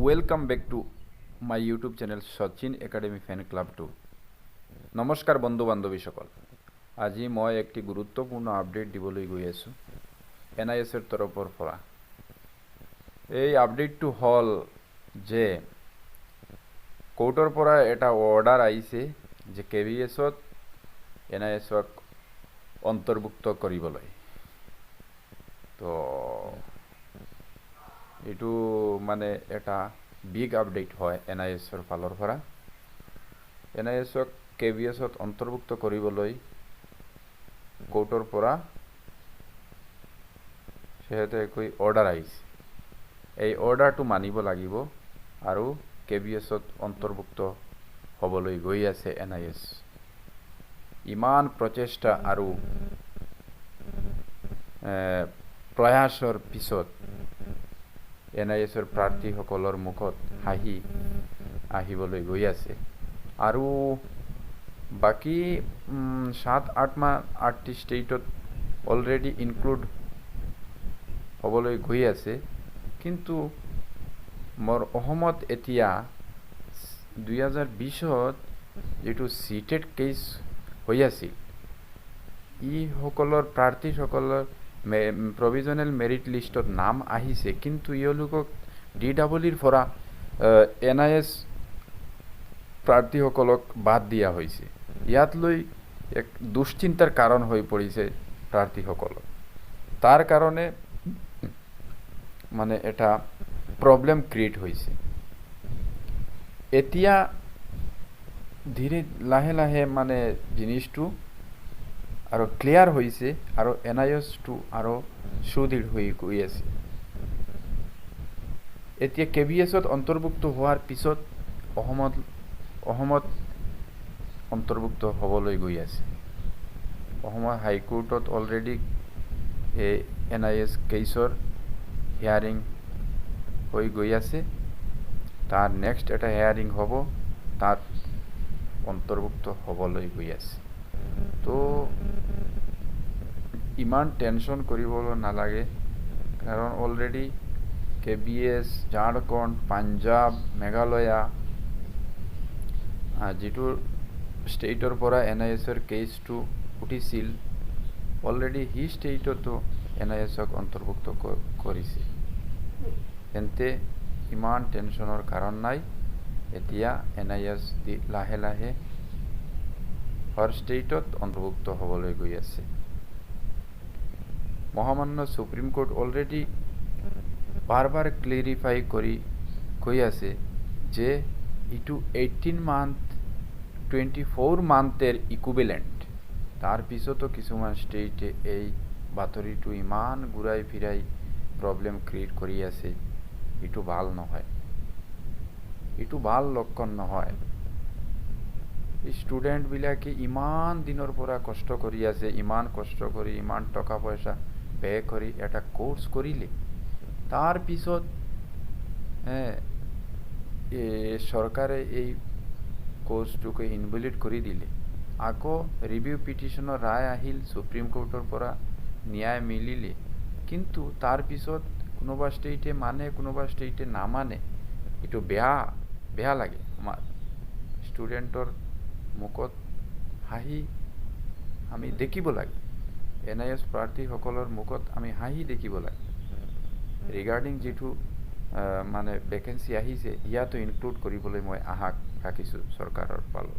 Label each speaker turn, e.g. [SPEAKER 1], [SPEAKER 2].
[SPEAKER 1] Welcome back to my YouTube channel Sachin academy fan club 2। নমস্কাৰ বন্ধু বান্ধৱীসকল, আজি মই একটি গুৰুত্বপূৰ্ণ আপডেট দিবলৈ গৈ আছোঁ NISৰ তৰফৰ পৰা। এই আপডেটটো হ'ল যে কোৰ্টৰ পৰা এটা অৰ্ডাৰ আহিছে যে KVSত NISক অন্তৰ্ভুক্ত কৰিবলৈ। তো এইটো মানে এটা বিগ আপডেট হয় NISৰ ফালৰ পৰা। NISক KVSত অন্তৰ্ভুক্ত কৰিবলৈ কোৰ্টৰ পৰা শেহতীয়াকৈ অৰ্ডাৰ আহিছে। এই অৰ্ডাৰটো মানিব লাগিব আৰু KVSত অন্তৰ্ভুক্ত হ'বলৈ গৈ আছে NIS। ইমান প্ৰচেষ্টা আৰু প্ৰয়াসৰ পিছত NISৰ প্ৰাৰ্থীসকলৰ মুখত হাঁহি আহিবলৈ গৈ আছে আৰু বাকী 7-8টি ষ্টেটত অলৰেডি ইনক্লুড হ'বলৈ গৈ আছে। কিন্তু মোৰ অসমত এতিয়া 2020ত যিটো চিটেড কেছ হৈ আছিল, ইসকলৰ প্ৰাৰ্থীসকলৰ প্ৰভিজনেল মেৰিট লিষ্টত নাম আহিছে, কিন্তু ইওলোকক DEEৰ পৰা NIS প্ৰাৰ্থীসকলক বাদ দিয়া হৈছে। ইয়াত লৈ এক দুশ্চিন্তাৰ কাৰণ হৈ পৰিছে প্ৰাৰ্থীসকলৰ। তাৰ কাৰণে মানে এটা প্ৰব্লেম ক্ৰিয়েট হৈছে। এতিয়া লাহে লাহে মানে জিনিসটো আৰু ক্লিয়াৰ হৈছে আৰু NISটো আৰু সুদৃঢ় হৈ গৈ আছে। এতিয়া KVSত অন্তৰ্ভুক্ত হোৱাৰ পিছত অসমত অন্তৰ্ভুক্ত হ'বলৈ গৈ আছে। অসমৰ হাইকোৰ্টত অলৰেডি এই NIS কেছৰ হিয়াৰিং হৈ গৈ আছে। তাৰ নেক্সট এটা হিয়াৰিং হ'ব, তাত অন্তৰ্ভুক্ত হ'বলৈ গৈ আছে। তো ইমান টেনশ্যন কৰিবলৈ নালাগে, কাৰণ অলৰেডি KVS, ঝাৰখণ্ড, পাঞ্জাৱ, মেঘালয়া যিটো ষ্টেটৰ পৰা NISৰ কেছটো উঠিছিল, অলৰেডি সেই ষ্টেটতো NISক অন্তৰ্ভুক্ত কৰিছে। তেন্তে ইমান টেনশ্যনৰ কাৰণ নাই। এতিয়া NIS লাহে লাহে হৰ ষ্টেটত অন্তৰ্ভুক্ত হ'বলৈ গৈ আছে। মহামান্য সুপ্ৰিম কোৰ্ট অলৰেডি বাৰ ক্লেৰিফাই কৰি কৈ আছে যে ইটো 18 মান্থ 24 মান্থেৰ ইকুইভেলেণ্ট। তাৰপিছতো কিছুমান ষ্টেটে এই বাতৰিটো ইমান ঘূৰাই ফিৰাই প্ৰব্লেম ক্ৰিয়েট কৰি আছে। এইটো ভাল নহয়, এইটো ভাল লক্ষণ নহয়। ষ্টুডেণ্টবিলাকে ইমান দিনৰ পৰা কষ্ট কৰি আছে, ইমান কষ্ট কৰি ইমান টকা পইচা ব্যয় কৰি এটা কোৰ্চ কৰিলে, তাৰপিছত চৰকাৰে এই কোৰ্চটোকে ইনভেলিড কৰি দিলে। আকৌ ৰিভিউ পিটিশ্যনৰ ৰায় আহিল সুপ্ৰিম কোৰ্টৰ পৰা, ন্যায় মিলিলে, কিন্তু তাৰপিছত কোনোবা ষ্টেটে মানে কোনোবা ষ্টেটে নামানে। এইটো বেয়া লাগে। আমাৰ ষ্টুডেণ্টৰ মুখত হাঁহি আমি দেখিব লাগে, NIS প্ৰাৰ্থীসকলৰ মুখত আমি হাঁহি দেখিব লাগে। ৰিগাৰ্ডিং যিটো মানে ভেকেঞ্চি আহিছে, ইয়াতো ইনক্লুড কৰিবলৈ মই আশা ৰাখিছোঁ চৰকাৰৰ ফালৰ